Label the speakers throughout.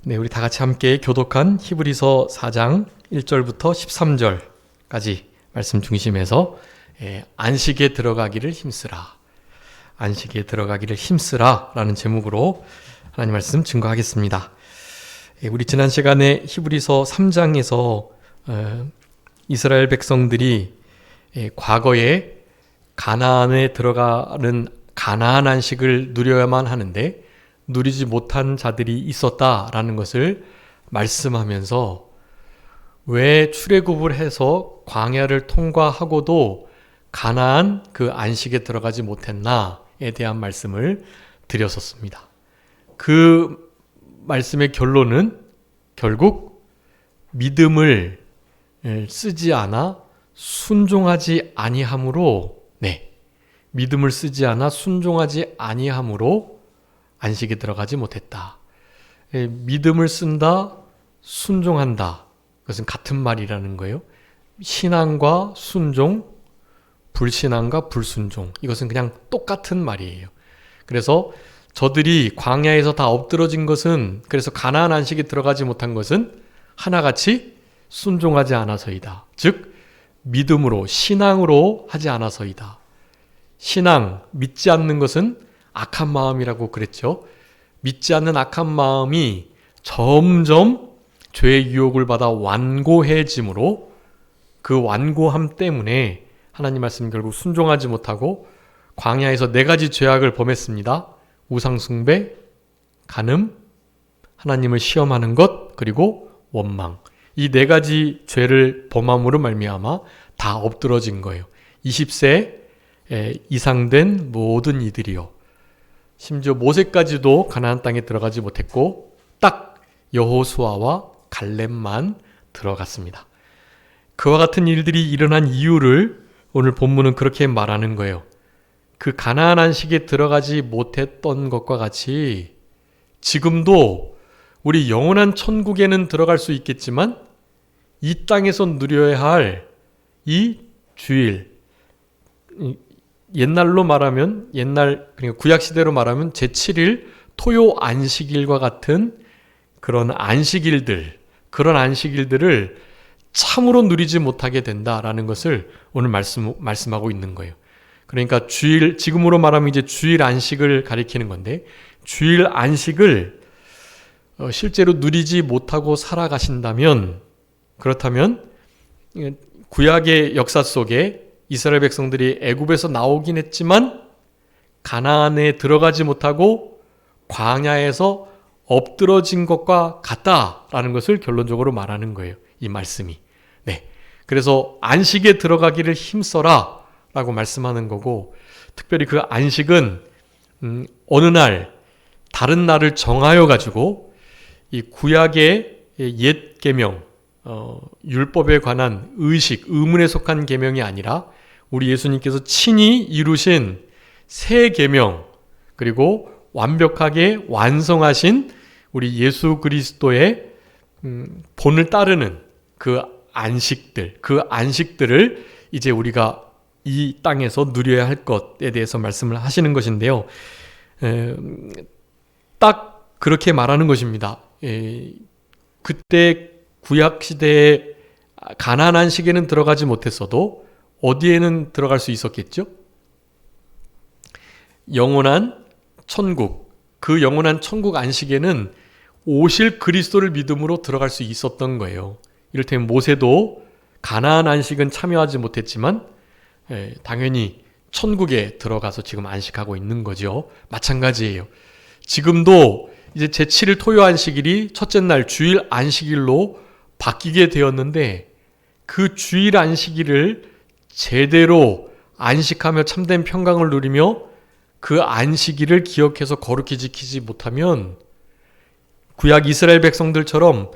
Speaker 1: 네, 우리 다 같이 함께 교독한 히브리서 4장 1절부터 13절까지 말씀 중심에서 안식에 들어가기를 힘쓰라. 안식에 들어가기를 힘쓰라 라는 제목으로 하나님 말씀 증거하겠습니다. 우리 지난 시간에 히브리서 3장에서 이스라엘 백성들이 과거에 가나안에 들어가는 가나안 안식을 누려야만 하는데 누리지 못한 자들이 있었다라는 것을 말씀하면서 왜 출애굽을 해서 광야를 통과하고도 가나안 그 안식에 들어가지 못했나에 대한 말씀을 드렸었습니다. 그 말씀의 결론은 결국 믿음을 쓰지 않아 순종하지 아니함으로 믿음을 쓰지 않아 순종하지 아니함으로 안식에 들어가지 못했다. 믿음을 쓴다, 순종한다. 그것은 같은 말이라는 거예요. 신앙과 순종, 불신앙과 불순종. 이것은 그냥 똑같은 말이에요. 그래서 저들이 광야에서 다 엎드러진 것은, 그래서 가나안 안식에 들어가지 못한 것은 하나같이 순종하지 않아서이다. 즉 믿음으로, 신앙으로 하지 않아서이다. 신앙, 믿지 않는 것은 악한 마음이라고 그랬죠. 믿지 않는 악한 마음이 점점 죄의 유혹을 받아 완고해짐으로 그 완고함 때문에 하나님 말씀 결국 순종하지 못하고 광야에서 4가지 죄악을 범했습니다. 우상숭배, 간음, 하나님을 시험하는 것, 그리고 원망. 이 4가지 죄를 범함으로 말미암아 다 엎드러진 거예요. 20세 이상 된 모든 이들이요. 심지어 모세까지도 가나안 땅에 들어가지 못했고 딱 여호수아와 갈렙만 들어갔습니다. 그와 같은 일들이 일어난 이유를 오늘 본문은 그렇게 말하는 거예요. 그 가나안 안식에 들어가지 못했던 것과 같이 지금도 우리 영원한 천국에는 들어갈 수 있겠지만 이 땅에서 누려야 할 이 주일, 옛날로 말하면 그러니까 구약 시대로 말하면 제7일 토요 안식일과 같은 그런 안식일들을 참으로 누리지 못하게 된다라는 것을 오늘 말씀하고 있는 거예요. 그러니까 주일, 지금으로 말하면 이제 주일 안식을 가리키는 건데, 주일 안식을 실제로 누리지 못하고 살아가신다면, 그렇다면 구약의 역사 속에 이스라엘 백성들이 애굽에서 나오긴 했지만 가나안에 들어가지 못하고 광야에서 엎드러진 것과 같다라는 것을 결론적으로 말하는 거예요. 이 말씀이. 그래서 안식에 들어가기를 힘써라 라고 말씀하는 거고, 특별히 그 안식은 어느 날 다른 날을 정하여 가지고 이 구약의 옛 계명, 율법에 관한 의식, 의문에 속한 계명이 아니라 우리 예수님께서 친히 이루신 새 계명, 그리고 완벽하게 완성하신 우리 예수 그리스도의 본을 따르는 그 안식들을 이제 우리가 이 땅에서 누려야 할 것에 대해서 말씀을 하시는 것인데요. 딱 그렇게 말하는 것입니다. 그때 구약 시대에 가나안 안식에는 들어가지 못했어도 어디에는 들어갈 수 있었겠죠? 영원한 천국, 그 영원한 천국 안식에는 오실 그리스도를 믿음으로 들어갈 수 있었던 거예요. 이를테면 모세도 가나안 안식은 참여하지 못했지만 당연히 천국에 들어가서 지금 안식하고 있는 거죠. 마찬가지예요. 지금도 이제 제7일 토요 안식일이 첫째 날 주일 안식일로 바뀌게 되었는데, 그 주일 안식일을 제대로 안식하며 참된 평강을 누리며 그 안식일을 기억해서 거룩히 지키지 못하면 구약 이스라엘 백성들처럼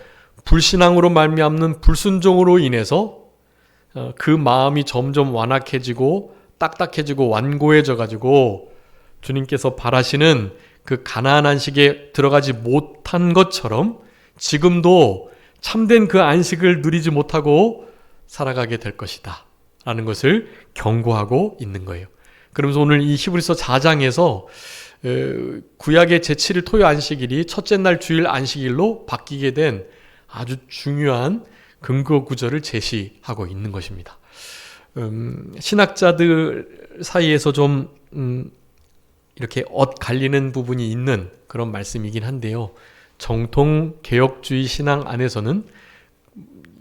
Speaker 1: 불신앙으로 말미암는 불순종으로 인해서 그 마음이 점점 완악해지고 딱딱해지고 완고해져 가지고 주님께서 바라시는 그 가나안 안식에 들어가지 못한 것처럼 지금도 참된 그 안식을 누리지 못하고 살아가게 될 것이다 라는 것을 경고하고 있는 거예요. 그러면서 오늘 이 히브리서 4장에서 구약의 제7일 토요 안식일이 첫째 날 주일 안식일로 바뀌게 된 아주 중요한 근거 구절을 제시하고 있는 것입니다. 신학자들 사이에서 좀 이렇게 엇갈리는 부분이 있는 그런 말씀이긴 한데요. 정통 개혁주의 신앙 안에서는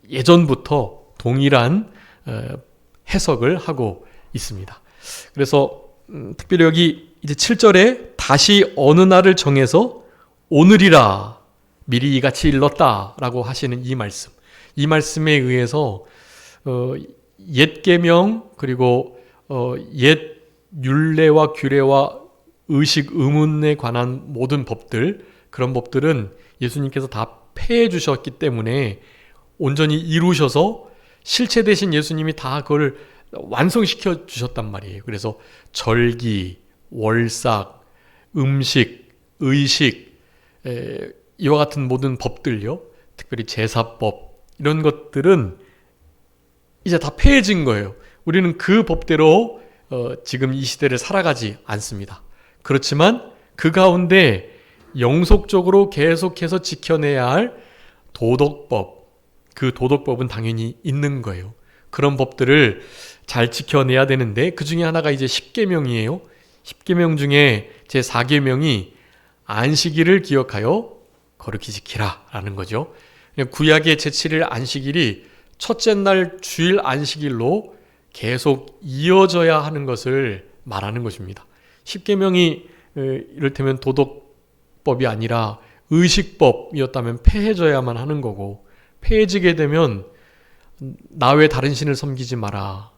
Speaker 1: 예전부터 동일한 해석을 하고 있습니다. 그래서 특별히 여기 이제 7절에 다시 어느 날을 정해서 오늘이라 미리 이같이 일렀다라고 하시는 이 말씀. 이 말씀에 의해서 옛 계명 그리고 옛 율례와 규례와 의식 의문에 관한 모든 법들, 그런 법들은 예수님께서 다 폐해 주셨기 때문에 온전히 이루셔서 실체 대신 예수님이 다 그걸 완성시켜 주셨단 말이에요. 그래서 절기, 월삭, 음식, 의식, 이와 같은 모든 법들요, 특별히 제사법, 이런 것들은 이제 다 폐해진 거예요. 우리는 그 법대로 지금 이 시대를 살아가지 않습니다. 그렇지만 그 가운데 영속적으로 계속해서 지켜내야 할 도덕법, 그 도덕법은 당연히 있는 거예요. 그런 법들을 잘 지켜내야 되는데 그 중에 하나가 이제 10계명이에요. 10계명 중에 제 4계명이 안식일을 기억하여 거룩히 지키라 라는 거죠. 구약의 제7일 안식일이 첫째 날 주일 안식일로 계속 이어져야 하는 것을 말하는 것입니다. 10계명이 이를테면 도덕법이 아니라 의식법이었다면 폐해져야만 하는 거고, 폐해지게 되면 나 외 다른 신을 섬기지 마라,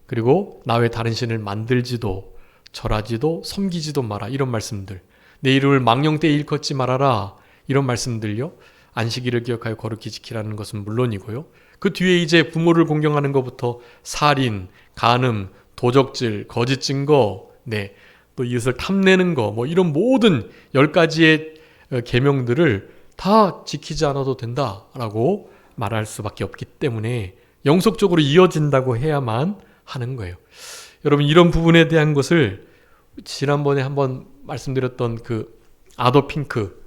Speaker 1: 그리고 나 외 다른 신을 만들지도 절하지도 섬기지도 마라, 이런 말씀들, 내 이름을 망령되이 일컫지 말아라, 이런 말씀들요, 안식일을 기억하여 거룩히 지키라는 것은 물론이고요, 그 뒤에 이제 부모를 공경하는 것부터 살인, 간음, 도적질, 거짓 증거, 또 이웃을 탐내는 거, 이런 모든 10가지의 계명들을 다 지키지 않아도 된다라고 말할 수밖에 없기 때문에 영속적으로 이어진다고 해야만 하는 거예요. 여러분, 이런 부분에 대한 것을 지난번에 한번 말씀드렸던 그 아더 핑크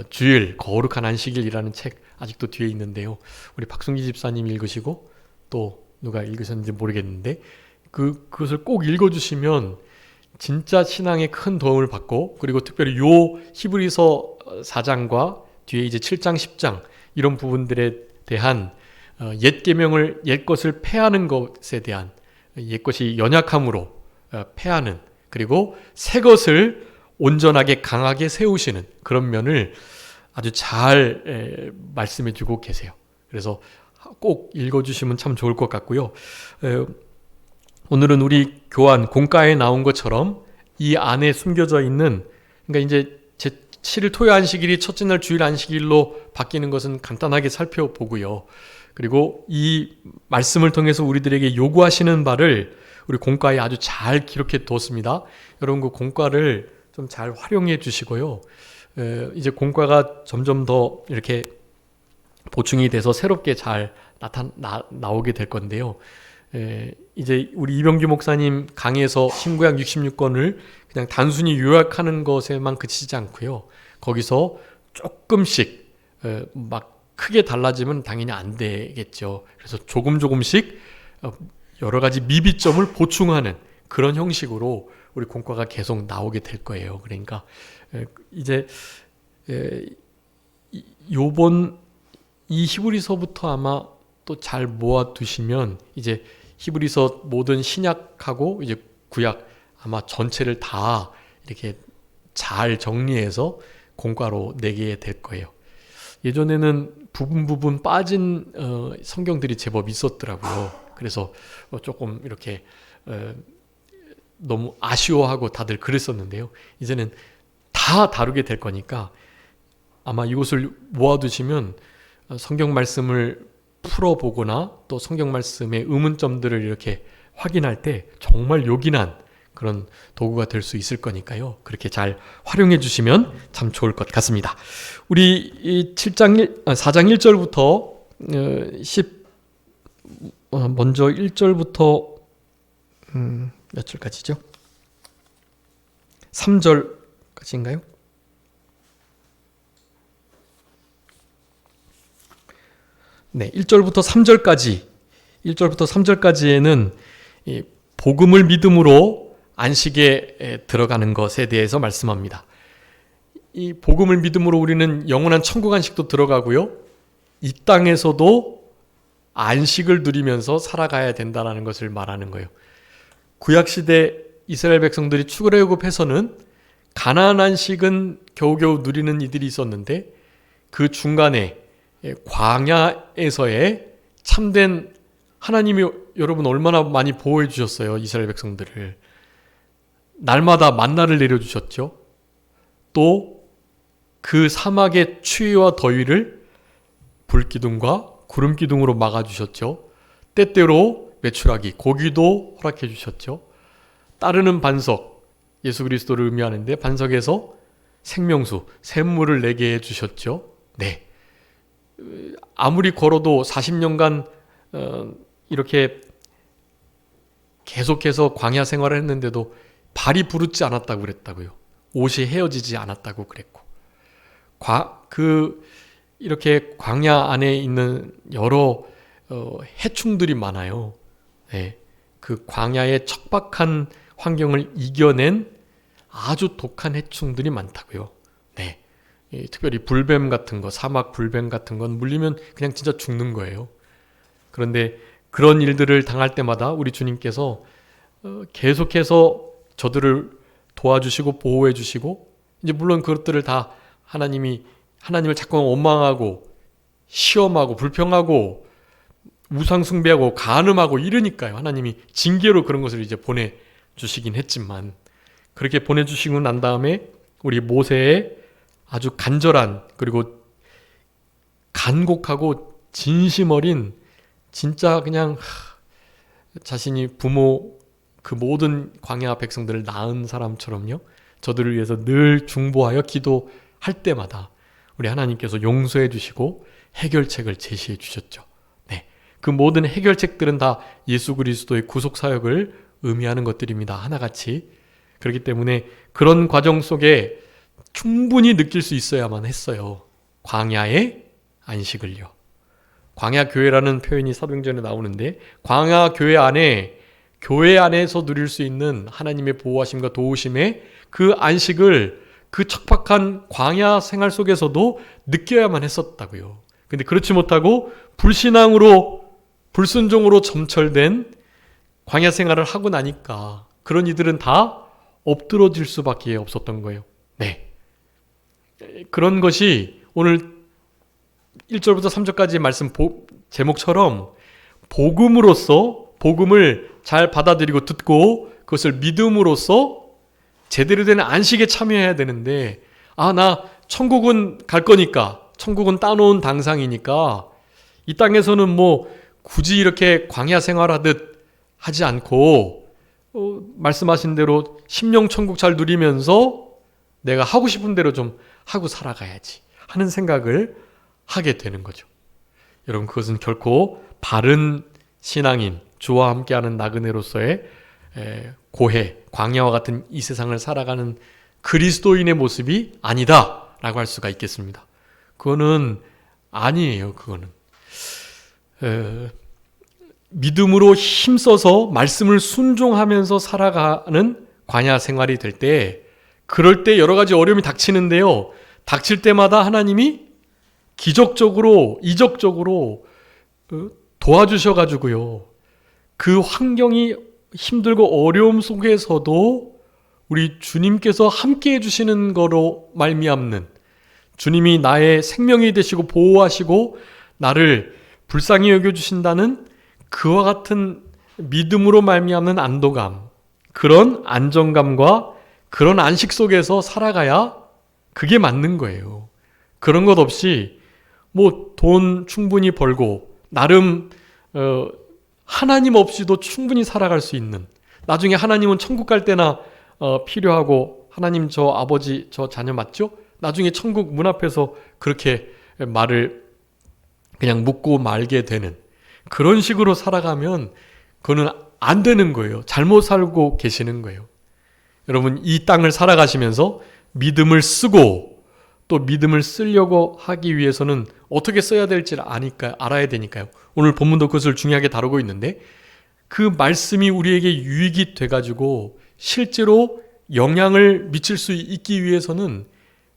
Speaker 1: 주일 거룩한 안식일이라는 책 아직도 뒤에 있는데요. 우리 박순기 집사님 읽으시고 또 누가 읽으셨는지 모르겠는데 그것을 꼭 읽어주시면 진짜 신앙에 큰 도움을 받고, 그리고 특별히 요 히브리서 4장과 뒤에 이제 7장, 10장 이런 부분들에 대한 옛 계명을, 옛 것을 폐하는 것에 대한, 옛 것이 연약함으로 폐하는, 그리고 새 것을 온전하게 강하게 세우시는 그런 면을 아주 잘 말씀해 주고 계세요. 그래서 꼭 읽어주시면 참 좋을 것 같고요. 오늘은 우리 교환 공과에 나온 것처럼 이 안에 숨겨져 있는, 그러니까 이제 제7일 토요 안식일이 첫째 날 주일 안식일로 바뀌는 것은 간단하게 살펴보고요. 그리고 이 말씀을 통해서 우리들에게 요구하시는 바를 우리 공과에 아주 잘 기록해 두었습니다. 여러분, 그 공과를 좀 잘 활용해 주시고요. 이제 공과가 점점 더 이렇게 보충이 돼서 새롭게 잘 나오게 될 건데요. 이제 우리 이병규 목사님 강의에서 신구약 66권을 그냥 단순히 요약하는 것에만 그치지 않고요. 거기서 조금씩 막 크게 달라지면 당연히 안 되겠죠. 그래서 조금씩 여러 가지 미비점을 보충하는 그런 형식으로 우리 공과가 계속 나오게 될 거예요. 그러니까 이제 요번 이 히브리서부터 아마 또 잘 모아두시면 이제 히브리서 모든 신약하고 이제 구약 아마 전체를 다 이렇게 잘 정리해서 공과로 내게 될 거예요. 예전에는 부분 빠진 성경들이 제법 있었더라고요. 그래서 조금 이렇게 너무 아쉬워하고 다들 그랬었는데요. 이제는 다 다루게 될 거니까 아마 이것을 모아두시면 성경 말씀을 풀어보거나 또 성경 말씀의 의문점들을 이렇게 확인할 때 정말 요긴한 그런 도구가 될 수 있을 거니까요. 그렇게 잘 활용해 주시면 참 좋을 것 같습니다. 우리 이 4장 1절부터 먼저 1절부터 몇 절까지죠? 3절 끝인가요? 네, 1절부터 3절까지에는 이 복음을 믿음으로 안식에 들어가는 것에 대해서 말씀합니다. 이 복음을 믿음으로 우리는 영원한 천국 안식도 들어가고요. 이 땅에서도 안식을 누리면서 살아가야 된다는 것을 말하는 거예요. 구약시대 이스라엘 백성들이 출애굽해서는 가나안 안식은 겨우겨우 누리는 이들이 있었는데 그 중간에 광야에서의 참된 하나님이 여러분 얼마나 많이 보호해 주셨어요. 이스라엘 백성들을. 날마다 만나를 내려주셨죠. 또 그 사막의 추위와 더위를 불기둥과 구름기둥으로 막아주셨죠. 때때로 메추라기, 고기도 허락해 주셨죠. 따르는 반석, 예수 그리스도를 의미하는데 반석에서 생명수, 샘물을 내게 해주셨죠. 네. 아무리 걸어도 40년간 이렇게 계속해서 광야 생활을 했는데도 발이 부르지 않았다고 그랬다고요. 옷이 헤어지지 않았다고 그랬고. 이렇게 광야 안에 있는 여러 해충들이 많아요. 네. 그 광야의 척박한 환경을 이겨낸 아주 독한 해충들이 많다고요. 네. 특별히 불뱀 같은 거, 사막 불뱀 같은 건 물리면 그냥 진짜 죽는 거예요. 그런데 그런 일들을 당할 때마다 우리 주님께서 계속해서 저들을 도와주시고 보호해 주시고, 이제 물론 그것들을 다 하나님을 자꾸 원망하고 시험하고 불평하고 우상 숭배하고 간음하고 이러니까요. 하나님이 징계로 그런 것을 이제 보내주시긴 했지만, 그렇게 보내주시고 난 다음에 우리 모세의 아주 간절한 그리고 간곡하고 진심 어린, 진짜 그냥 자신이 부모 그 모든 광야 백성들을 낳은 사람처럼요, 저들을 위해서 늘 중보하여 기도할 때마다 우리 하나님께서 용서해 주시고 해결책을 제시해 주셨죠. 네, 그 모든 해결책들은 다 예수 그리스도의 구속 사역을 의미하는 것들입니다. 하나같이. 그렇기 때문에 그런 과정 속에 충분히 느낄 수 있어야만 했어요. 광야의 안식을요. 광야 교회라는 표현이 사도행전에 나오는데, 광야 교회 안에, 교회 안에서 누릴 수 있는 하나님의 보호하심과 도우심의 그 안식을 그 척박한 광야 생활 속에서도 느껴야만 했었다고요. 근데 그렇지 못하고 불신앙으로, 불순종으로 점철된 광야 생활을 하고 나니까 그런 이들은 다 엎드러질 수밖에 없었던 거예요. 네. 그런 것이 오늘 1절부터 3절까지 말씀 제목처럼 복음으로서, 복음을 잘 받아들이고 듣고 그것을 믿음으로써 제대로 된 안식에 참여해야 되는데, 나 천국은 갈 거니까, 천국은 따놓은 당상이니까 이 땅에서는 뭐 굳이 이렇게 광야 생활하듯 하지 않고 말씀하신 대로 심령 천국 잘 누리면서 내가 하고 싶은 대로 좀 하고 살아가야지 하는 생각을 하게 되는 거죠. 여러분, 그것은 결코 바른 신앙인, 주와 함께하는 나그네로서의 고해, 광야와 같은 이 세상을 살아가는 그리스도인의 모습이 아니다라고 할 수가 있겠습니다. 그거는 아니에요. 그거는 믿음으로 힘써서 말씀을 순종하면서 살아가는 광야 생활이 될 때, 그럴 때 여러 가지 어려움이 닥치는데요. 닥칠 때마다 하나님이 기적적으로, 이적적으로 도와주셔가지고요, 그 환경이 힘들고 어려움 속에서도 우리 주님께서 함께 해주시는 거로 말미암는, 주님이 나의 생명이 되시고 보호하시고 나를 불쌍히 여겨주신다는 그와 같은 믿음으로 말미암는 안도감, 그런 안정감과 그런 안식 속에서 살아가야 그게 맞는 거예요. 그런 것 없이 뭐 돈 충분히 벌고 나름 하나님 없이도 충분히 살아갈 수 있는, 나중에 하나님은 천국 갈 때나 필요하고, 하나님 저 아버지 저 자녀 맞죠? 나중에 천국 문 앞에서 그렇게 말을 그냥 묻고 말게 되는 그런 식으로 살아가면 그거는 안 되는 거예요. 잘못 살고 계시는 거예요. 여러분, 이 땅을 살아가시면서 믿음을 쓰고 또 믿음을 쓰려고 하기 위해서는 어떻게 써야 될지를 알아야 되니까요. 오늘 본문도 그것을 중요하게 다루고 있는데 그 말씀이 우리에게 유익이 돼가지고 실제로 영향을 미칠 수 있기 위해서는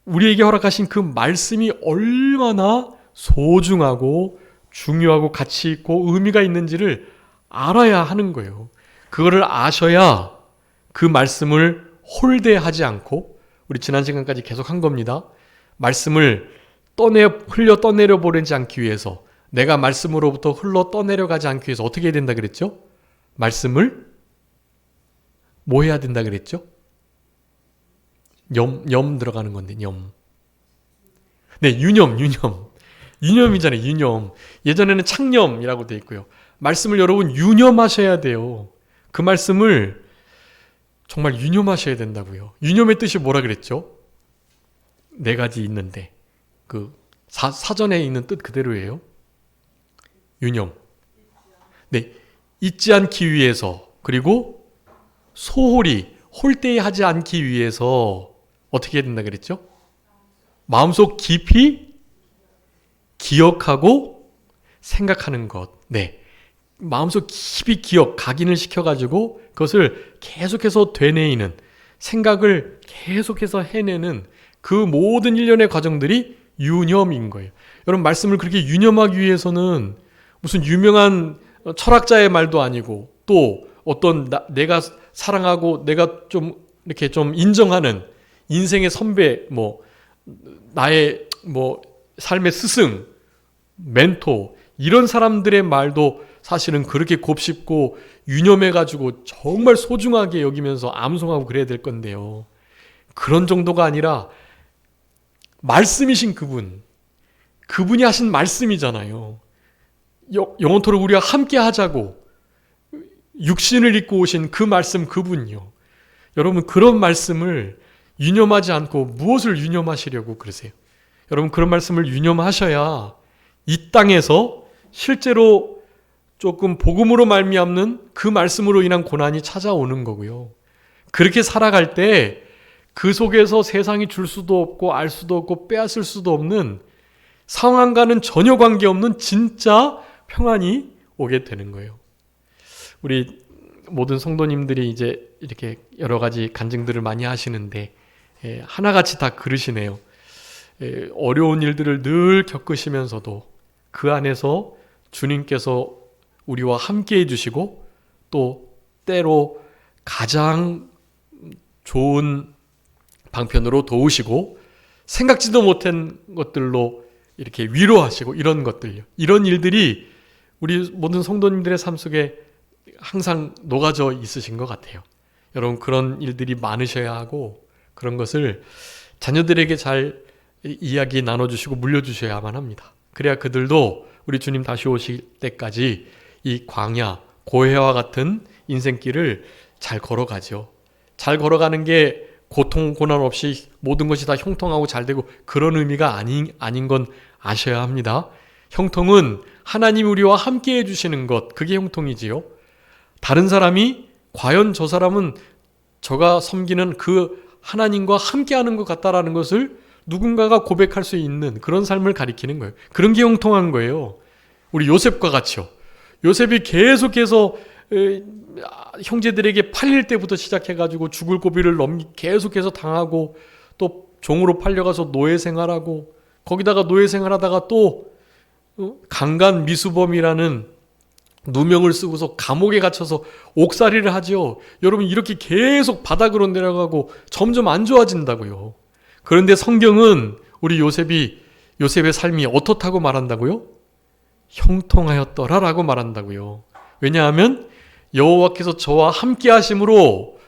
Speaker 1: 우리에게 허락하신 그 말씀이 얼마나 소중하고 중요하고 가치 있고 의미가 있는지를 알아야 하는 거예요. 그거를 아셔야 그 말씀을 홀대하지 않고 우리 지난 시간까지 계속 한 겁니다. 말씀을 흘려 떠내려 보내지 않기 위해서 내가 말씀으로부터 흘러 떠내려가지 않기 위해서 어떻게 해야 된다 그랬죠? 말씀을 뭐 해야 된다 그랬죠? 염 들어가는 건데 염. 네, 유념이잖아요. 유념. 예전에는 창념이라고 돼 있고요. 말씀을 여러분 유념하셔야 돼요. 그 말씀을 정말 유념하셔야 된다고요. 유념의 뜻이 뭐라 그랬죠? 네 가지 있는데 그 사전에 있는 뜻 그대로예요. 유념. 네, 잊지 않기 위해서 그리고 소홀히 홀대히 하지 않기 위해서 어떻게 해야 된다 그랬죠? 마음속 깊이 기억하고 생각하는 것. 네. 마음속 깊이 각인을 시켜가지고 그것을 계속해서 되뇌이는 생각을 계속해서 해내는 그 모든 일련의 과정들이 유념인 거예요. 여러분 말씀을 그렇게 유념하기 위해서는 무슨 유명한 철학자의 말도 아니고 또 어떤 내가 사랑하고 내가 좀 이렇게 좀 인정하는 인생의 선배 나의 삶의 스승, 멘토 이런 사람들의 말도 사실은 그렇게 곱씹고 유념해가지고 정말 소중하게 여기면서 암송하고 그래야 될 건데요. 그런 정도가 아니라 말씀이신 그분이 하신 말씀이잖아요. 영원토록 우리가 함께 하자고 육신을 입고 오신 그 말씀 그분이요. 여러분 그런 말씀을 유념하지 않고 무엇을 유념하시려고 그러세요? 여러분 그런 말씀을 유념하셔야 이 땅에서 실제로 조금 복음으로 말미암는 그 말씀으로 인한 고난이 찾아오는 거고요. 그렇게 살아갈 때 그 속에서 세상이 줄 수도 없고 알 수도 없고 빼앗을 수도 없는 상황과는 전혀 관계없는 진짜 평안이 오게 되는 거예요. 우리 모든 성도님들이 이제 이렇게 여러 가지 간증들을 많이 하시는데 하나같이 다 그러시네요. 어려운 일들을 늘 겪으시면서도 그 안에서 주님께서 우리와 함께 해주시고 또 때로 가장 좋은 방편으로 도우시고 생각지도 못한 것들로 이렇게 위로하시고 이런 것들요. 이런 일들이 우리 모든 성도님들의 삶 속에 항상 녹아져 있으신 것 같아요. 여러분 그런 일들이 많으셔야 하고 그런 것을 자녀들에게 잘 이야기 나눠주시고 물려주셔야만 합니다. 그래야 그들도 우리 주님 다시 오실 때까지 이 광야, 고해와 같은 인생길을 잘 걸어가죠. 잘 걸어가는 게 고통, 고난 없이 모든 것이 다 형통하고 잘 되고 그런 의미가 아닌 건 아셔야 합니다. 형통은 하나님이 우리와 함께 해주시는 것, 그게 형통이지요. 다른 사람이 과연 저 사람은 저가 섬기는 그 하나님과 함께하는 것 같다라는 것을 누군가가 고백할 수 있는 그런 삶을 가리키는 거예요. 그런 게 형통한 거예요. 우리 요셉과 같이요. 요셉이 계속해서 형제들에게 팔릴 때부터 시작해가지고 죽을 고비를 계속해서 당하고 또 종으로 팔려가서 노예 생활하고 거기다가 노예 생활하다가 또 강간 미수범이라는 누명을 쓰고서 감옥에 갇혀서 옥살이를 하죠. 여러분 이렇게 계속 바닥으로 내려가고 점점 안 좋아진다고요. 그런데 성경은 우리 요셉의 삶이 어떻다고 말한다고요? 형통하였더라라고 말한다고요. 왜냐하면 여호와께서 저와 함께 하심으로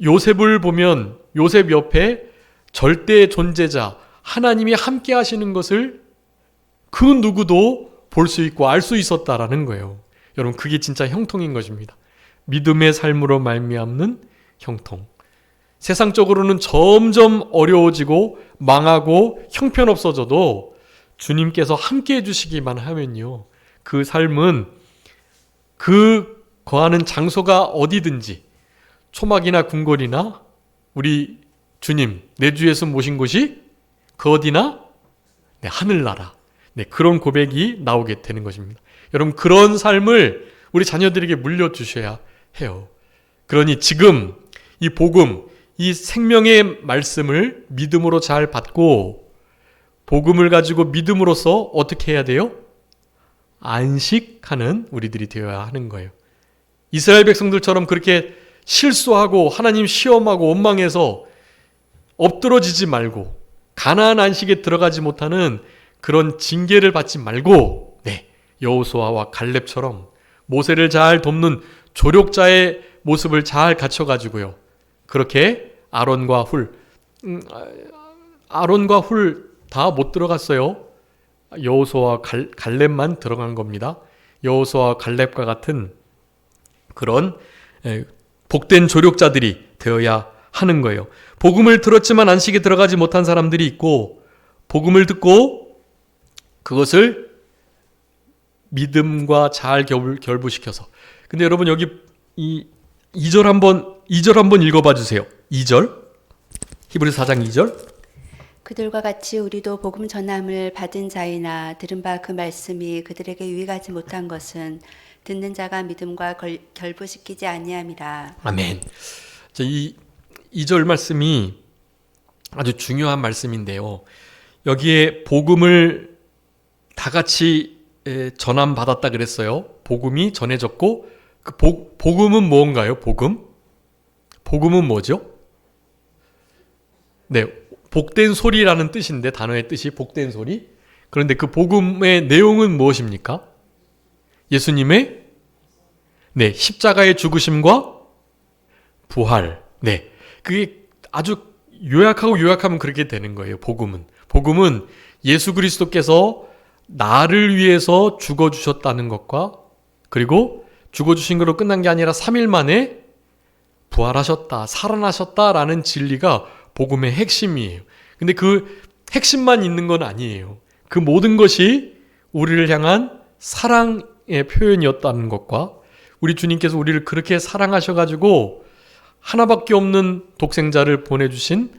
Speaker 1: 요셉을 보면 요셉 옆에 절대 존재자 하나님이 함께 하시는 것을 그 누구도 볼 수 있고 알 수 있었다라는 거예요. 여러분 그게 진짜 형통인 것입니다. 믿음의 삶으로 말미암는 형통. 세상적으로는 점점 어려워지고 망하고 형편없어져도 주님께서 함께 해주시기만 하면요. 그 삶은 그 거하는 장소가 어디든지 초막이나 궁궐이나 우리 주님, 내 주 예수 모신 곳이 그 어디나? 네, 하늘나라. 네, 그런 고백이 나오게 되는 것입니다. 여러분, 그런 삶을 우리 자녀들에게 물려주셔야 해요. 그러니 지금 이 복음, 이 생명의 말씀을 믿음으로 잘 받고 복음을 가지고 믿음으로써 어떻게 해야 돼요? 안식하는 우리들이 되어야 하는 거예요. 이스라엘 백성들처럼 그렇게 실수하고 하나님 시험하고 원망해서 엎드러지지 말고 가나안 안식에 들어가지 못하는 그런 징계를 받지 말고 여호수아와 갈렙처럼 모세를 잘 돕는 조력자의 모습을 잘 갖춰가지고요. 그렇게 아론과 훌 다 못 들어갔어요. 여호수아와 갈렙만 들어간 겁니다. 여호수아와 갈렙과 같은 그런 복된 조력자들이 되어야 하는 거예요. 복음을 들었지만 안식에 들어가지 못한 사람들이 있고 복음을 듣고 그것을 믿음과 잘 결부시켜서. 근데 여러분 여기 이 2절 한번 읽어봐 주세요. 2절 히브리서 4장 2절
Speaker 2: 그들과 같이 우리도 복음 전함을 받은 자이나 들은 바 그 말씀이 그들에게 유익하지 못한 것은 듣는 자가 믿음과 결부시키지 아니함이라.
Speaker 1: 아멘. 이 2절 말씀이 아주 중요한 말씀인데요. 여기에 복음을 다 같이 전함 받았다 그랬어요. 복음이 전해졌고 그 복음은 뭔가요? 복음은 뭐죠? 네, 복된 소리라는 뜻인데 단어의 뜻이 복된 소리. 그런데 그 복음의 내용은 무엇입니까? 예수님의 십자가의 죽으심과 부활. 그게 아주 요약하면 그렇게 되는 거예요. 복음은 예수 그리스도께서 나를 위해서 죽어주셨다는 것과 그리고 죽어주신 것으로 끝난 게 아니라 3일 만에 부활하셨다, 살아나셨다라는 진리가 복음의 핵심이에요. 근데 그 핵심만 있는 건 아니에요. 그 모든 것이 우리를 향한 사랑의 표현이었다는 것과 우리 주님께서 우리를 그렇게 사랑하셔가지고 하나밖에 없는 독생자를 보내주신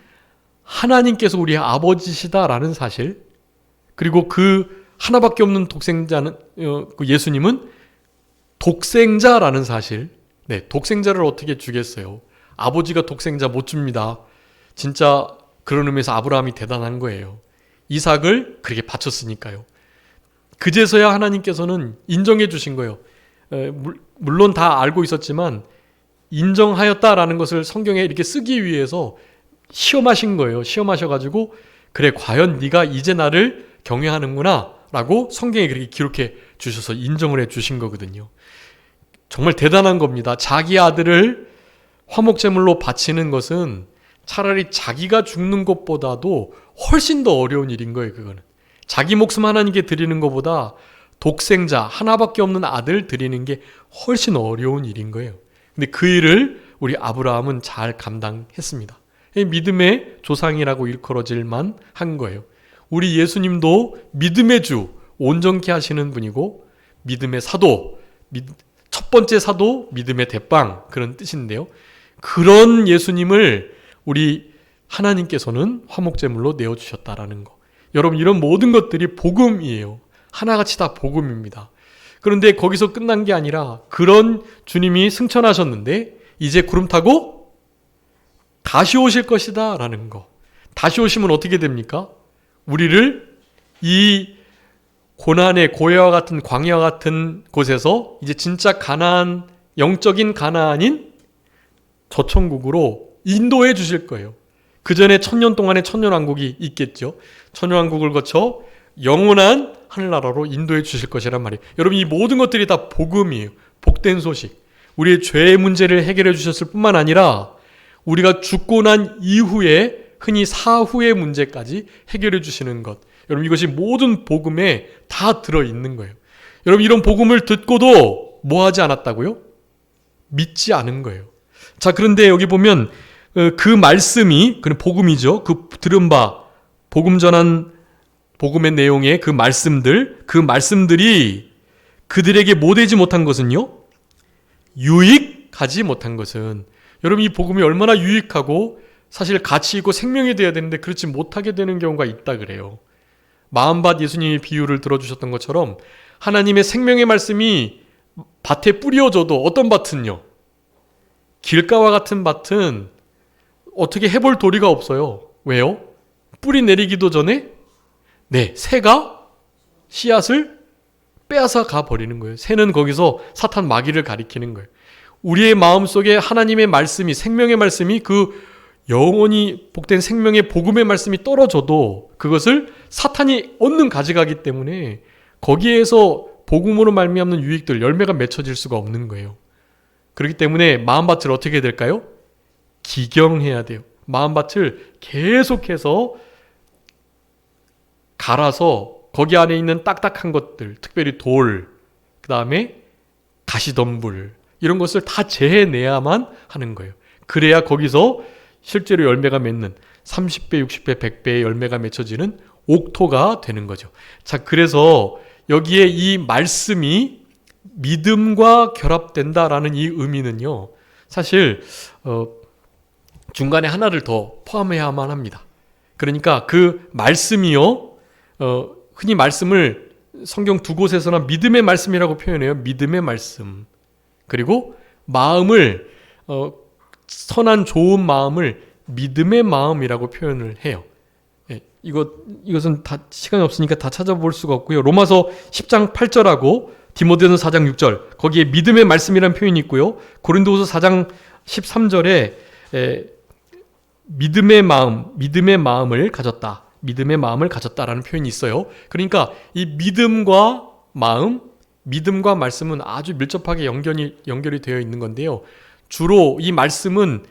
Speaker 1: 하나님께서 우리의 아버지시다라는 사실, 그리고 그 하나밖에 없는 독생자는 그 예수님은 독생자라는 사실. 독생자를 어떻게 주겠어요? 아버지가 독생자 못 줍니다. 진짜 그런 의미에서 아브라함이 대단한 거예요. 이삭을 그렇게 바쳤으니까요. 그제서야 하나님께서는 인정해 주신 거예요. 물론 다 알고 있었지만 인정하였다라는 것을 성경에 이렇게 쓰기 위해서 시험하신 거예요. 시험하셔가지고 그래 과연 네가 이제 나를 경외하는구나 라고 성경에 그렇게 기록해 주셔서 인정을 해 주신 거거든요. 정말 대단한 겁니다. 자기 아들을 화목제물로 바치는 것은 차라리 자기가 죽는 것보다도 훨씬 더 어려운 일인 거예요. 그거는 자기 목숨 하나님께 드리는 것보다 독생자 하나밖에 없는 아들 드리는 게 훨씬 어려운 일인 거예요. 근데 그 일을 우리 아브라함은 잘 감당했습니다. 믿음의 조상이라고 일컬어질만 한 거예요. 우리 예수님도 믿음의 주, 온전케 하시는 분이고 믿음의 사도, 첫 번째 사도, 믿음의 대빵 그런 뜻인데요. 그런 예수님을 우리 하나님께서는 화목제물로 내어주셨다라는 거. 여러분 이런 모든 것들이 복음이에요. 하나같이 다 복음입니다. 그런데 거기서 끝난 게 아니라 그런 주님이 승천하셨는데 이제 구름 타고 다시 오실 것이다 라는 거. 다시 오시면 어떻게 됩니까? 우리를 이 고난의 고해와 같은 광야와 같은 곳에서 이제 진짜 가나안, 영적인 가나안인 저천국으로 인도해 주실 거예요. 그 전에 1000년 동안의 천년왕국이 있겠죠. 천년왕국을 거쳐 영원한 하늘나라로 인도해 주실 것이란 말이에요. 여러분 이 모든 것들이 다 복음이에요. 복된 소식. 우리의 죄의 문제를 해결해 주셨을 뿐만 아니라 우리가 죽고 난 이후에 흔히 사후의 문제까지 해결해 주시는 것. 여러분 이것이 모든 복음에 다 들어있는 거예요. 여러분 이런 복음을 듣고도 뭐 하지 않았다고요? 믿지 않은 거예요. 자, 그런데 여기 보면 그 말씀이 그런 복음이죠. 그 들은 바 복음 전한 복음의 내용의 그 말씀들이 그들에게 뭐 되지 못한 것은요? 유익하지 못한 것은, 여러분 이 복음이 얼마나 유익하고 사실 가치 있고 생명이 되어야 되는데 그렇지 못하게 되는 경우가 있다 그래요. 마음밭 예수님이 비유를 들어주셨던 것처럼 하나님의 생명의 말씀이 밭에 뿌려져도 어떤 밭은요? 길가와 같은 밭은 어떻게 해볼 도리가 없어요. 왜요? 뿌리 내리기도 전에 새가 씨앗을 빼앗아 가버리는 거예요. 새는 거기서 사탄 마귀를 가리키는 거예요. 우리의 마음속에 하나님의 말씀이, 생명의 말씀이, 그 영원히 복된 생명의 복음의 말씀이 떨어져도 그것을 사탄이 얻는 가져가기 때문에 거기에서 복음으로 말미암는 유익들, 열매가 맺혀질 수가 없는 거예요. 그렇기 때문에 마음밭을 어떻게 해야 될까요? 기경해야 돼요. 마음밭을 계속해서 갈아서 거기 안에 있는 딱딱한 것들, 특별히 돌, 그 다음에 가시덤불, 이런 것을 다 제해내야만 하는 거예요. 그래야 거기서 실제로 열매가 맺는 30배, 60배, 100배의 열매가 맺혀지는 옥토가 되는 거죠. 자, 그래서 여기에 이 말씀이 믿음과 결합된다라는 이 의미는요, 사실 중간에 하나를 더 포함해야만 합니다. 그러니까 그 말씀이요, 흔히 말씀을 성경 두 곳에서나 믿음의 말씀이라고 표현해요. 믿음의 말씀. 그리고 마음을 선한 좋은 마음을 믿음의 마음이라고 표현을 해요. 이것은 다 시간이 없으니까 다 찾아볼 수가 없고요. 로마서 10장 8절하고 디모데전서 4장 6절, 거기에 믿음의 말씀이라는 표현이 있고요. 고린도후서 4장 13절에 믿음의 마음을 가졌다. 믿음의 마음을 가졌다라는 표현이 있어요. 그러니까 이 믿음과 마음, 믿음과 말씀은 아주 밀접하게 연결이 되어 있는 건데요. 주로 이 말씀은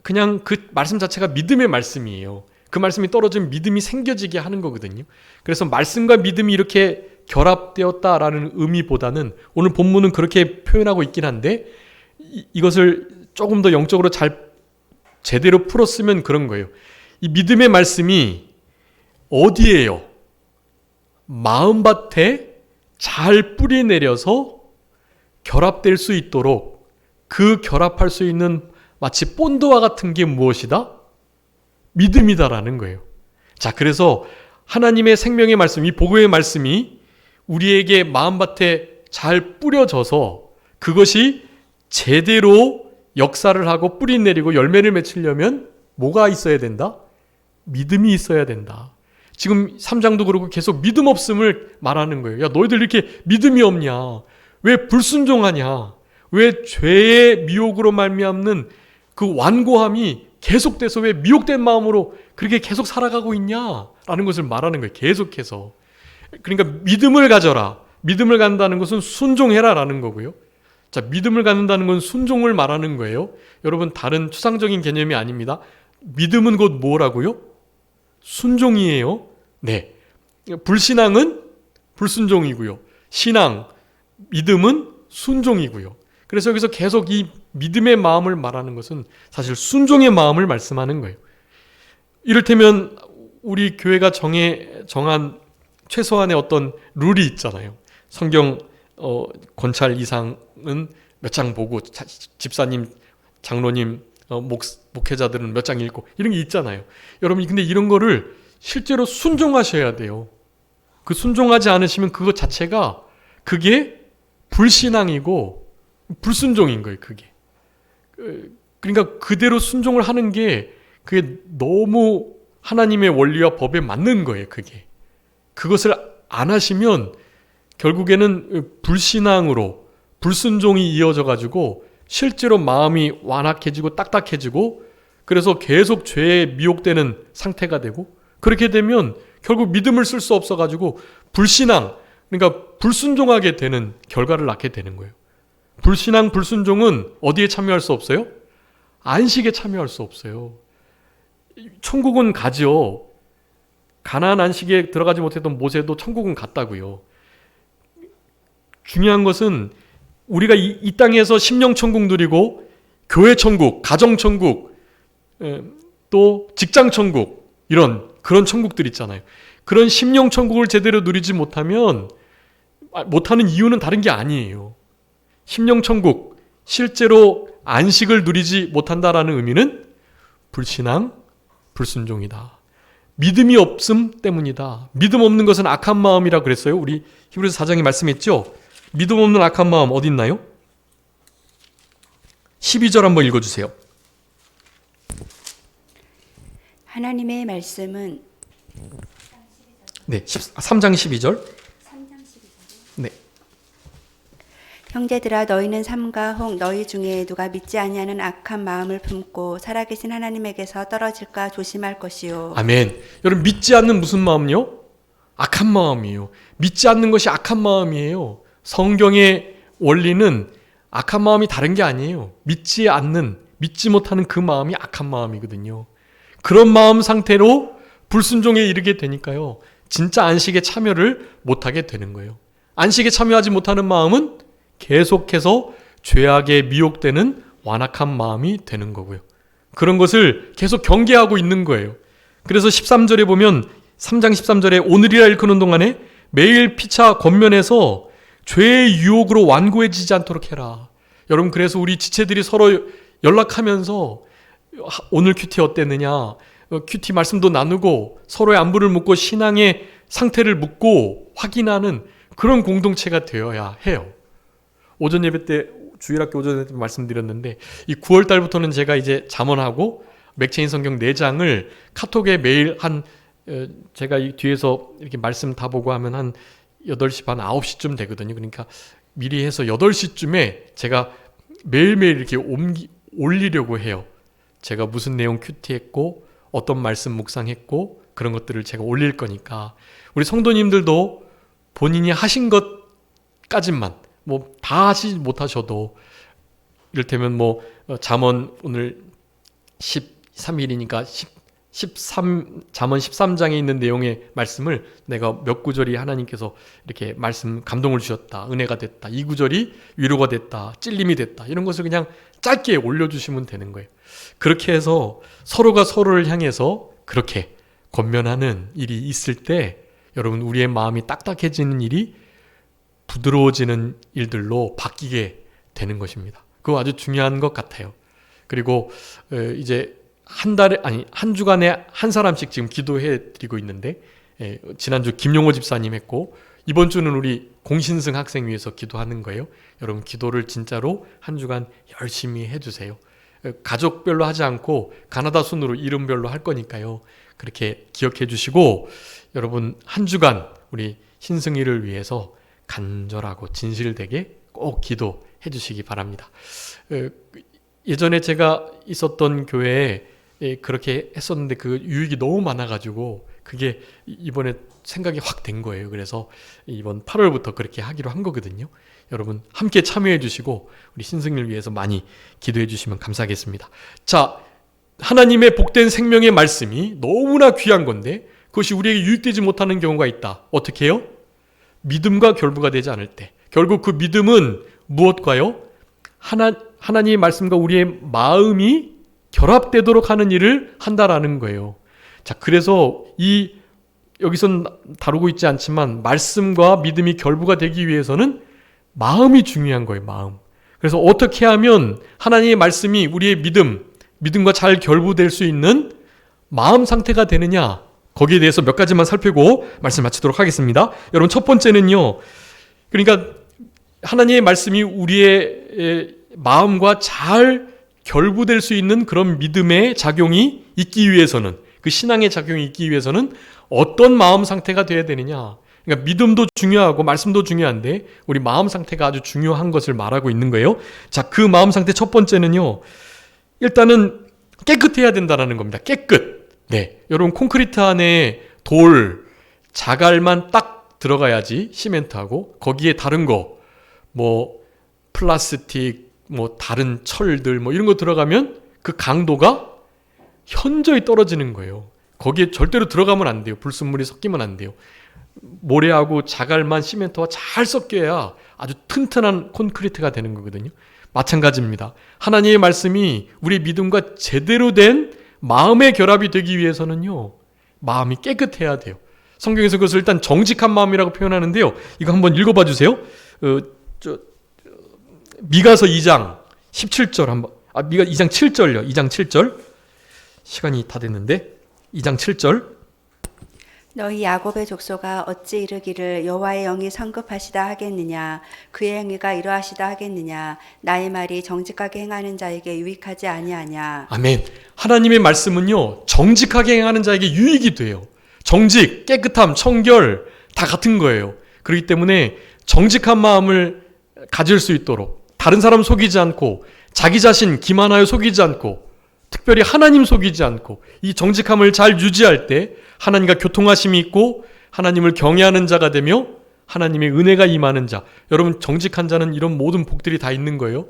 Speaker 1: 그냥 그 말씀 자체가 믿음의 말씀이에요. 그 말씀이 떨어지면 믿음이 생겨지게 하는 거거든요. 그래서 말씀과 믿음이 이렇게 결합되었다라는 의미보다는 오늘 본문은 그렇게 표현하고 있긴 한데 이것을 조금 더 영적으로 제대로 풀었으면 그런 거예요. 이 믿음의 말씀이 어디에요? 마음밭에 잘 뿌리 내려서 결합될 수 있도록 그 결합할 수 있는 마치 본드와 같은 게 무엇이다? 믿음이다라는 거예요. 자, 그래서 하나님의 생명의 말씀, 이 복음의 말씀이 우리에게 마음밭에 잘 뿌려져서 그것이 제대로 역사를 하고 뿌리 내리고 열매를 맺히려면 뭐가 있어야 된다? 믿음이 있어야 된다. 지금 3장도 그러고 계속 믿음 없음을 말하는 거예요. 야, 너희들 이렇게 믿음이 없냐? 왜 불순종하냐? 왜 죄의 미혹으로 말미암는 그 완고함이 계속돼서 왜 미혹된 마음으로 그렇게 계속 살아가고 있냐? 라는 것을 말하는 거예요. 계속해서. 그러니까 믿음을 가져라. 믿음을 갖는다는 것은 순종해라 라는 거고요. 자, 믿음을 갖는다는 건 순종을 말하는 거예요. 여러분, 다른 추상적인 개념이 아닙니다. 믿음은 곧 뭐라고요? 순종이에요. 네. 불신앙은 불순종이고요. 신앙, 믿음은 순종이고요. 그래서 여기서 계속 이 믿음의 마음을 말하는 것은 사실 순종의 마음을 말씀하는 거예요. 이를테면 우리 교회가 정한 최소한의 어떤 룰이 있잖아요. 성경 권찰 이상은 몇 장 보고 집사님, 장로님, 목회자들은 몇 장 읽고 이런 게 있잖아요. 여러분, 근데 이런 거를 실제로 순종하셔야 돼요. 그 순종하지 않으시면 그것 자체가 그게 불신앙이고 불순종인 거예요. 그게. 그러니까 그대로 순종을 하는 게 그게 너무 하나님의 원리와 법에 맞는 거예요. 그게. 그것을 안 하시면 결국에는 불신앙으로 불순종이 이어져 가지고 실제로 마음이 완악해지고 딱딱해지고 그래서 계속 죄에 미혹되는 상태가 되고 그렇게 되면 결국 믿음을 쓸 수 없어 가지고 불신앙, 그러니까 불순종하게 되는 결과를 낳게 되는 거예요. 불신앙, 불순종은 어디에 참여할 수 없어요? 안식에 참여할 수 없어요. 천국은 가죠. 가나안 안식에 들어가지 못했던 모세도 천국은 갔다고요. 중요한 것은 우리가 이 땅에서 심령천국 누리고 교회천국, 가정천국, 또 직장천국 그런 천국들 있잖아요. 그런 심령천국을 제대로 누리지 못하는 이유는 다른 게 아니에요. 심령천국, 실제로 안식을 누리지 못한다라는 의미는 불신앙, 불순종이다. 믿음이 없음 때문이다. 믿음 없는 것은 악한 마음이라 그랬어요. 우리 히브리서 4장에 말씀했죠. 믿음 없는 악한 마음 어디 있나요? 12절 한번 읽어주세요.
Speaker 2: 하나님의 말씀은
Speaker 1: 네, 3장 12절. 네.
Speaker 2: 형제들아 너희는 삼가 혹 너희 중에 누가 믿지 아니하는 악한 마음을 품고 살아계신 하나님에게서 떨어질까 조심할 것이요.
Speaker 1: 아멘. 여러분 믿지 않는 무슨 마음요? 악한 마음이에요. 믿지 않는 것이 악한 마음이에요. 성경의 원리는 악한 마음이 다른 게 아니에요. 믿지 못하는 그 마음이 악한 마음이거든요. 그런 마음 상태로 불순종에 이르게 되니까요. 진짜 안식에 참여를 못하게 되는 거예요. 안식에 참여하지 못하는 마음은 계속해서 죄악에 미혹되는 완악한 마음이 되는 거고요. 그런 것을 계속 경계하고 있는 거예요. 그래서 13절에 보면 3장 13절에 오늘이라 일컫는 동안에 매일 피차 권면해서 죄의 유혹으로 완고해지지 않도록 해라. 여러분 그래서 우리 지체들이 서로 연락하면서 오늘 큐티 어땠느냐, 큐티 말씀도 나누고 서로의 안부를 묻고 신앙의 상태를 묻고 확인하는 그런 공동체가 되어야 해요. 오전 예배 때 주일학교 오전 예배 때 말씀드렸는데 이 9월 달부터는 제가 이제 잠언하고 맥체인 성경 4장을 카톡에 매일 제가 이 뒤에서 이렇게 말씀 다 보고 하면 한 8시 반 9시쯤 되거든요. 그러니까 미리 해서 8시쯤에 제가 매일매일 이렇게 올리려고 해요. 제가 무슨 내용 큐티했고 어떤 말씀 묵상했고 그런 것들을 제가 올릴 거니까 우리 성도님들도 본인이 하신 것까지만 뭐 다 하지 못하셔도 이를테면 뭐 잠언 오늘 13일이니까 잠언 13장에 있는 내용의 말씀을 내가 몇 구절이 하나님께서 이렇게 말씀 감동을 주셨다, 은혜가 됐다, 이 구절이 위로가 됐다, 찔림이 됐다, 이런 것을 그냥 짧게 올려주시면 되는 거예요. 그렇게 해서 서로가 서로를 향해서 그렇게 권면하는 일이 있을 때 여러분 우리의 마음이 딱딱해지는 일이 부드러워지는 일들로 바뀌게 되는 것입니다. 그거 아주 중요한 것 같아요. 그리고 이제 한 주간에 한 사람씩 지금 기도해 드리고 있는데 지난주 김용호 집사님 했고 이번 주는 우리 공신승 학생 위해서 기도하는 거예요. 여러분 기도를 진짜로 한 주간 열심히 해주세요. 가족별로 하지 않고 가나다 순으로 이름별로 할 거니까요. 그렇게 기억해 주시고 여러분 한 주간 우리 신승이를 위해서 간절하고 진실되게 꼭 기도해 주시기 바랍니다. 예전에 제가 있었던 교회에 그렇게 했었는데 그 유익이 너무 많아가지고 그게 이번에 생각이 확 된 거예요. 그래서 이번 8월부터 그렇게 하기로 한 거거든요. 여러분 함께 참여해 주시고 우리 신승을 위해서 많이 기도해 주시면 감사하겠습니다. 자, 하나님의 복된 생명의 말씀이 너무나 귀한 건데 그것이 우리에게 유익되지 못하는 경우가 있다. 어떻게 해요? 믿음과 결부가 되지 않을 때. 결국 그 믿음은 무엇과요? 하나님의 말씀과 우리의 마음이 결합되도록 하는 일을 한다라는 거예요. 자, 그래서 여기선 다루고 있지 않지만 말씀과 믿음이 결부가 되기 위해서는 마음이 중요한 거예요. 마음. 그래서 어떻게 하면 하나님의 말씀이 우리의 믿음과 잘 결부될 수 있는 마음 상태가 되느냐, 거기에 대해서 몇 가지만 살피고 말씀 마치도록 하겠습니다. 여러분 첫 번째는요, 그러니까 하나님의 말씀이 우리의 마음과 잘 결부될 수 있는 그런 믿음의 작용이 있기 위해서는, 그 신앙의 작용이 있기 위해서는 어떤 마음 상태가 되어야 되느냐. 그러니까 믿음도 중요하고 말씀도 중요한데 우리 마음 상태가 아주 중요한 것을 말하고 있는 거예요. 자, 그 마음 상태 첫 번째는요, 일단은 깨끗해야 된다는 겁니다. 깨끗. 네, 여러분 콘크리트 안에 돌, 자갈만 딱 들어가야지, 시멘트하고 거기에 다른 거, 뭐 플라스틱, 뭐 다른 철들, 뭐 이런 거 들어가면 그 강도가 현저히 떨어지는 거예요. 거기에 절대로 들어가면 안 돼요. 불순물이 섞이면 안 돼요. 모래하고 자갈만 시멘트와 잘 섞여야 아주 튼튼한 콘크리트가 되는 거거든요. 마찬가지입니다. 하나님의 말씀이 우리 믿음과 제대로 된 마음의 결합이 되기 위해서는요, 마음이 깨끗해야 돼요. 성경에서 그것을 일단 정직한 마음이라고 표현하는데요. 이거 한번 읽어봐 주세요. 미가서 2장 17절 한번, 미가 2장 7절요. 2장 7절. 시간이 다 됐는데 2장 7절
Speaker 2: 너희 야곱의 족속아 어찌 이르기를 여호와의 영이 성급하시다 하겠느냐 그의 행위가 이러하시다 하겠느냐 나의 말이 정직하게 행하는 자에게 유익하지 아니하냐.
Speaker 1: 아멘. 하나님의 말씀은요, 정직하게 행하는 자에게 유익이 돼요. 정직, 깨끗함, 청결 다 같은 거예요. 그렇기 때문에 정직한 마음을 가질 수 있도록 다른 사람 속이지 않고 자기 자신 기만하여 속이지 않고 특별히 하나님 속이지 않고 이 정직함을 잘 유지할 때 하나님과 교통하심이 있고 하나님을 경외하는 자가 되며 하나님의 은혜가 임하는 자. 여러분, 정직한 자는 이런 모든 복들이 다 있는 거예요.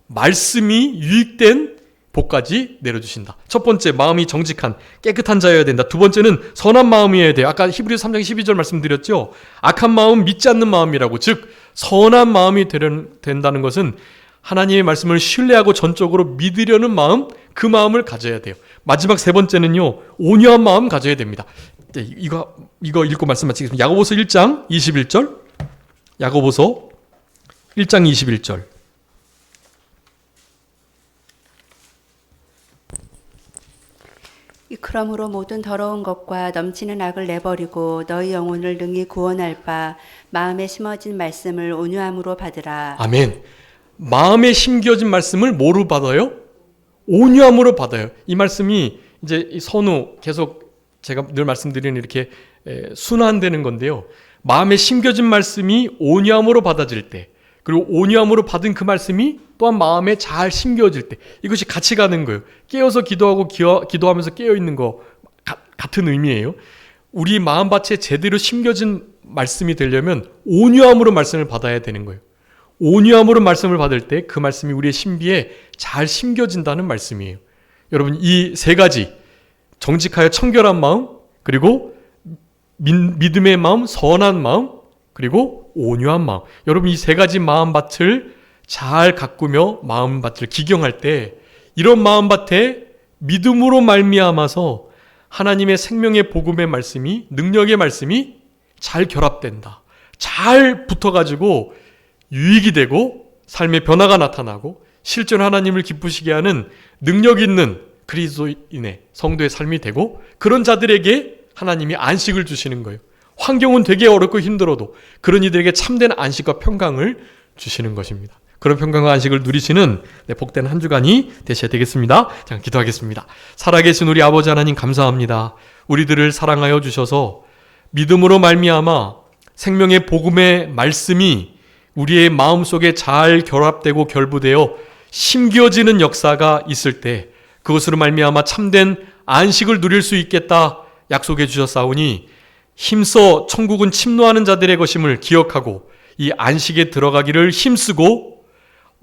Speaker 1: 말씀이 유익된 복까지 내려주신다. 첫 번째, 마음이 정직한 깨끗한 자여야 된다. 두 번째는 선한 마음이어야 돼요. 아까 히브리서 3장 12절 말씀드렸죠. 악한 마음, 믿지 않는 마음이라고. 즉 선한 마음이 된다는 것은 하나님의 말씀을 신뢰하고 전적으로 믿으려는 마음, 그 마음을 가져야 돼요. 마지막 세 번째는요, 온유한 마음 가져야 됩니다. 이거 읽고 말씀 마치겠습니다. 야고보서 1장 21절. 야고보서 1장 21절.
Speaker 2: 그러므로 모든 더러운 것과 넘치는 악을 내버리고 너희 영혼을 능히 구원할 바 마음에 심어진 말씀을 온유함으로 받으라.
Speaker 1: 아멘. 마음에 심겨진 말씀을 뭐로 받아요? 온유함으로 받아요. 이 말씀이 이제 이 선우 계속 제가 늘 말씀드리는 이렇게 순환되는 건데요. 마음에 심겨진 말씀이 온유함으로 받아질 때, 그리고 온유함으로 받은 그 말씀이 또한 마음에 잘 심겨질 때, 이것이 같이 가는 거예요. 깨어서 기도하고 기도하면서 깨어있는 거 같은 의미예요. 우리 마음밭에 제대로 심겨진 말씀이 되려면 온유함으로 말씀을 받아야 되는 거예요. 온유함으로 말씀을 받을 때 그 말씀이 우리의 신비에 잘 심겨진다는 말씀이에요. 여러분, 이 세 가지, 정직하여 청결한 마음, 그리고 믿음의 마음, 선한 마음, 그리고 온유한 마음. 여러분, 이 세 가지 마음밭을 잘 가꾸며 마음밭을 기경할 때 이런 마음밭에 믿음으로 말미암아서 하나님의 생명의 복음의 말씀이, 능력의 말씀이 잘 결합된다. 잘 붙어가지고 유익이 되고 삶의 변화가 나타나고 실제로 하나님을 기쁘시게 하는 능력 있는 그리스도인의 성도의 삶이 되고, 그런 자들에게 하나님이 안식을 주시는 거예요. 환경은 되게 어렵고 힘들어도 그런 이들에게 참된 안식과 평강을 주시는 것입니다. 그런 평강과 안식을 누리시는 복된 한 주간이 되셔야 되겠습니다. 자, 기도하겠습니다. 살아계신 우리 아버지 하나님, 감사합니다. 우리들을 사랑하여 주셔서 믿음으로 말미암아 생명의 복음의 말씀이 우리의 마음속에 잘 결합되고 결부되어 심겨지는 역사가 있을 때 그것으로 말미암아 참된 안식을 누릴 수 있겠다 약속해 주셨사오니, 힘써 천국은 침노하는 자들의 것임을 기억하고 이 안식에 들어가기를 힘쓰고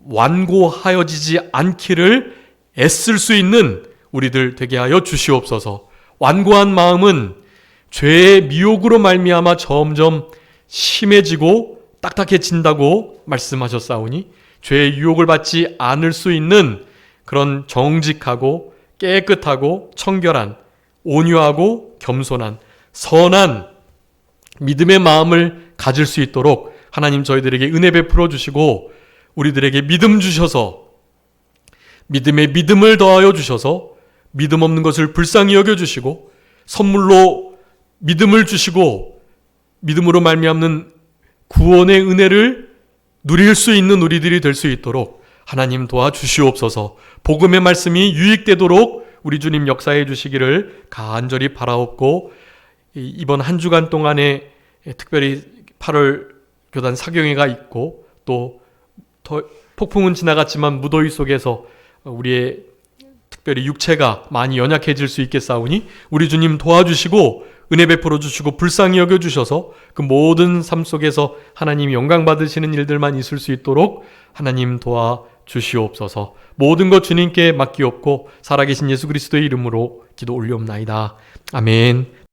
Speaker 1: 완고하여지지 않기를 애쓸 수 있는 우리들 되게 하여 주시옵소서. 완고한 마음은 죄의 미혹으로 말미암아 점점 심해지고 딱딱해진다고 말씀하셨사오니, 죄의 유혹을 받지 않을 수 있는 그런 정직하고 깨끗하고 청결한, 온유하고 겸손한, 선한 믿음의 마음을 가질 수 있도록 하나님 저희들에게 은혜 베풀어 주시고, 우리들에게 믿음 주셔서 믿음에 믿음을 더하여 주셔서 믿음 없는 것을 불쌍히 여겨 주시고, 선물로 믿음을 주시고 믿음으로 말미암는 구원의 은혜를 누릴 수 있는 우리들이 될 수 있도록 하나님 도와주시옵소서. 복음의 말씀이 유익되도록 우리 주님 역사해 주시기를 간절히 바라옵고, 이번 한 주간 동안에 특별히 8월 교단 사경회가 있고 또 폭풍은 지나갔지만 무더위 속에서 우리의 특별히 육체가 많이 연약해질 수 있겠사오니 우리 주님 도와주시고 은혜 베풀어 주시고 불쌍히 여겨주셔서 그 모든 삶 속에서 하나님이 영광 받으시는 일들만 있을 수 있도록 하나님 도와주시옵소서. 모든 것 주님께 맡기옵고 살아계신 예수 그리스도의 이름으로 기도 올리옵나이다. 아멘.